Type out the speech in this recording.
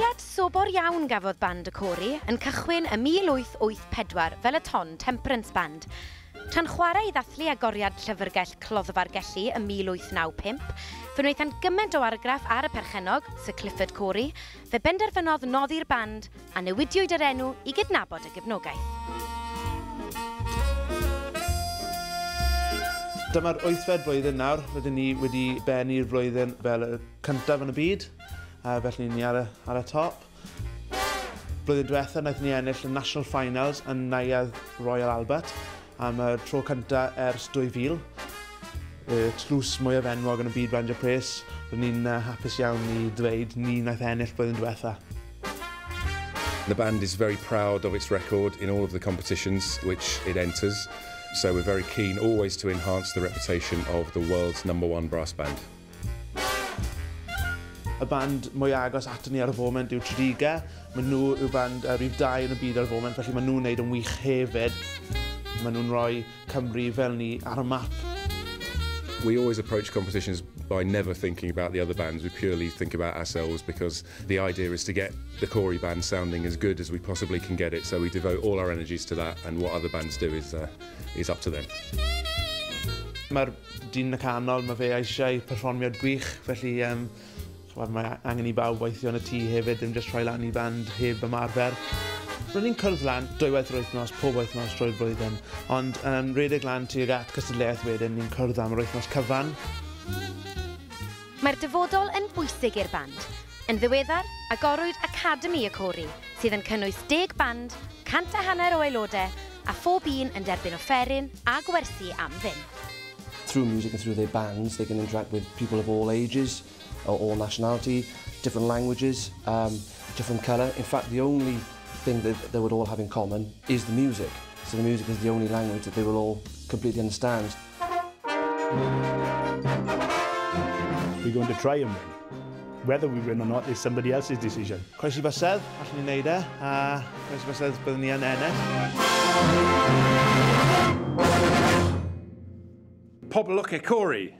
Gymeriad sobor iawn gafodd band y Cory yn cychwyn y 1884 fel y ton Temperance Band. Tan chwarae I ddathlu agoriad llyfrgell cloddfa'r gellu ym 1895, fe wnaethant gymaint o argraff ar y perchennog, Sir Clifford Cory, fe benderfynodd noddi'r band a newidiwyd yr enw I gydnabod y gefnogaeth. Dyma'r 8fed blwyddyn nawr, rydyn ni wedi bennu'r flwyddyn fel y cyntaf yn y byd, felly ni ar y top. Blwyddyn diwethaf wnaethon ni ennill y National Finals yn Neuadd Royal Albert am y tro cyntaf ers 2000. Y tlws mwyaf enwog yn y byd banjo pres, rydyn ni'n hapus iawn I ddweud ni wnaeth ennill blwyddyn diwethaf. The band is very proud of its record in all of the competitions which it enters. So we're very keen always to enhance the reputation of the world's #1 brass band. Y band mwy agos ato ni ar y foment yw Tredigau. Maen nhw yw band rhif 2 yn y byd ar y foment, felly maen nhw'n gwneud yn wych hefyd. Maen nhw'n rhoi Cymru fel ni ar y map. We always approach competitions by never thinking about the other bands. We purely think about ourselves because the idea is to get the Cory band sounding as good as we possibly can get it. So we devote all our energies to that, and what other bands do is up to them. Mae'r dyn y canol, mae fe eisiau perfformiad gwych, felly mae angen I bawb weithio yn y tŷ hefyd, ddim jyst rhoi lan I band heb ymarfer. Rydyn ni'n cwrdd lan dwywaith yr wythnos, pob wythnos drwy'r blwyddyn, ond yn rhedeg lan tuag at cystadleuaeth wedyn, ni'n cwrdd am yr wythnos cyfan. Mae'r dyfodol yn bwysig i'r band. Yn ddiweddar, agorwyd Academi y Cory, sydd yn cynnwys 10 band, 150 o aelodau, a phob un yn derbyn offeryn a gwersi am ddim. Through music and through their bands, they can interact with people of all ages, or all nationality, different languages, different colour. In fact, the only thing that they would all have in common is the music. So the music is the only language that they will all completely understand. We're going to try and win. Whether we win or not is somebody else's decision. Croesi bysedd, allwn ni'n neud a croesi bysedd byddwn ni yn ennill. Pobl look at Cory.